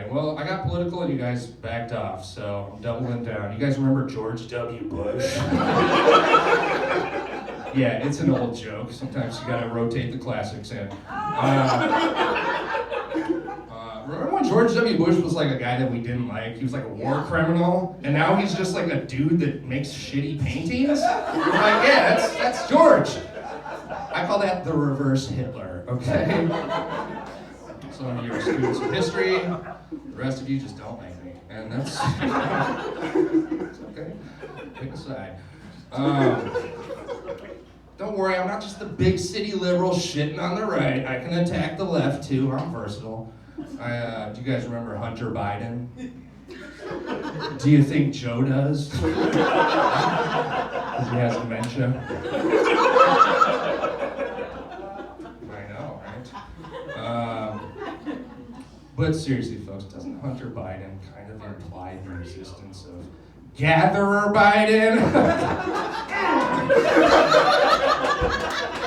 Well, I got political and you guys backed off, so I'm doubling down. You guys remember George W. Bush? Yeah, it's an old joke. Sometimes you gotta rotate the classics in. Remember when George W. Bush was like a guy that we didn't like? He was like a war criminal, and now he's just like a dude that makes shitty paintings? We're like, yeah, that's George. I call that the reverse Hitler, okay? Some of you are students of history, the rest of you just don't like me, and that's it's okay. Pick a side. Don't worry, I'm not just the big city liberal shitting on the right. I can attack the left too. I'm versatile. Do you guys remember Hunter Biden? Do you think Joe does? Because he has dementia. I know, right? But seriously, folks, doesn't Hunter Biden kind of imply the existence of Gatherer Biden?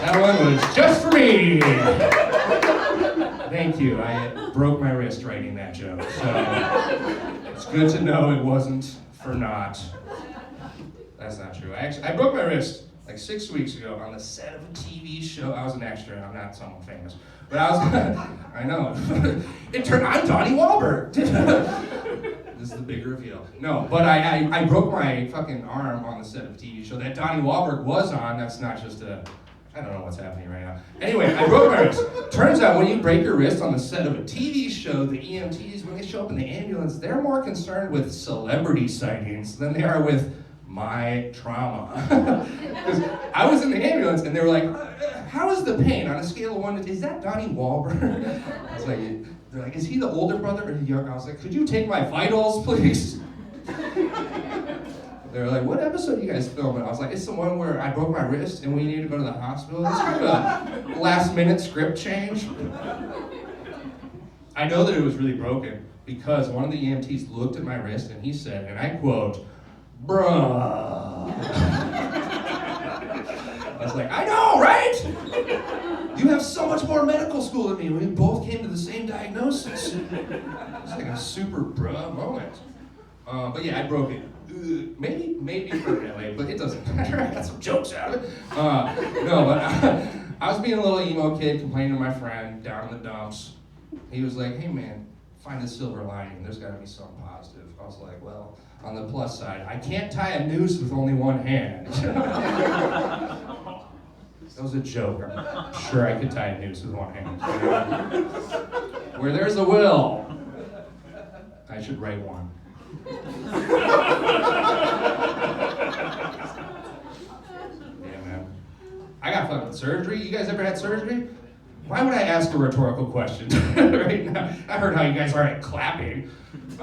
That one was just for me. Thank you. I broke my wrist writing that joke, so it's good to know it wasn't for naught. That's not true. I broke my wrist like 6 weeks ago on the set of a TV show. I was an extra. I'm not someone famous, but I was. I know. I'm Donnie Wahlberg. This is the big reveal. No, but I broke my fucking arm on the set of a TV show that Donnie Wahlberg was on. That's not just a. I don't know what's happening right now. Anyway, I broke my wrist. Turns out when you break your wrist on the set of a TV show, the EMTs, when they show up in the ambulance, they're more concerned with celebrity sightings than they are with my trauma. Because I was in the ambulance and they were like, how is the pain on a scale of 1 to 10? Is that Donnie Wahlberg? I was like, they're like, is he the older brother or the younger? I was like, could you take my vitals, please? They were like, what episode are you guys filming? I was like, it's the one where I broke my wrist and we need to go to the hospital. It's kind of a last minute script change. I know that it was really broken because one of the EMTs looked at my wrist and he said, and I quote, bruh. I was like, I know, right? You have so much more medical school than me. We both came to the same diagnosis. It's like a super bruh moment. But yeah, I broke it. Maybe permanently, but it doesn't matter. I got some jokes out of it. No, but I was being a little emo kid complaining to my friend down in the dumps. He was like, hey man, find the silver lining. There's got to be something positive. I was like, well, on the plus side, I can't tie a noose with only one hand. That was a joke. I'm sure I could tie a noose with one hand. Where there's a will, I should write one. Yeah, man. I got fucking surgery. You guys ever had surgery? Why would I ask a rhetorical question right now? I heard how you guys are at clapping. You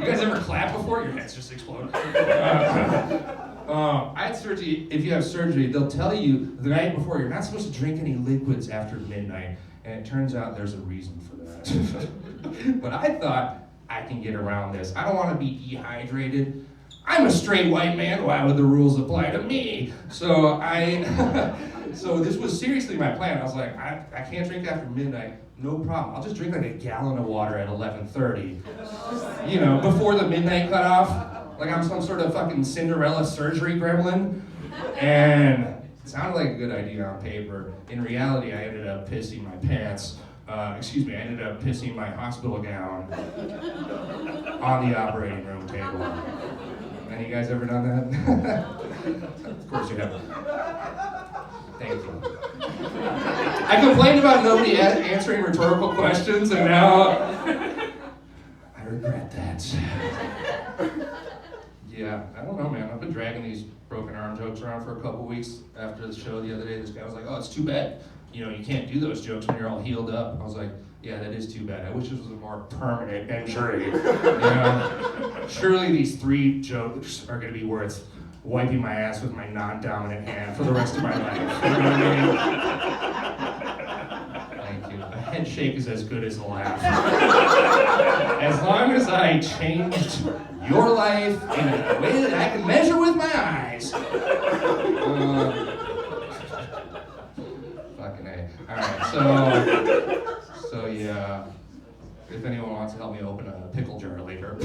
guys ever clap before? Your heads just explode. I had surgery. If you have surgery, they'll tell you the night before you're not supposed to drink any liquids after midnight. And it turns out there's a reason for that. But I thought, I can get around this. I don't want to be dehydrated. I'm a straight white man. Why would the rules apply to me? So so this was seriously my plan. I was like, I can't drink after midnight. No problem. I'll just drink like a gallon of water at 11:30. You know, before the midnight cutoff. Like I'm some sort of fucking Cinderella surgery gremlin. And it sounded like a good idea on paper. In reality, I ended up pissing my pants. I ended up pissing my hospital gown on the operating room table. Any of you guys ever done that? Of course you have. Thank you. I complained about nobody answering rhetorical questions, and now I regret that. Yeah, I don't know, man. I've been dragging these broken arm jokes around for a couple weeks. After the show the other day, this guy was like, oh, it's too bad. You know, you can't do those jokes when you're all healed up. I was like, yeah, that is too bad. I wish this was a more permanent injury. You know? Surely these 3 jokes are going to be worth wiping my ass with my non-dominant hand for the rest of my life. You know what I mean? Thank you. A head shake is as good as a laugh. As long as I changed your life in a way that I can measure with my eyes. Fucking A. Alright, so yeah. if anyone wants to help me open a pickle jar later.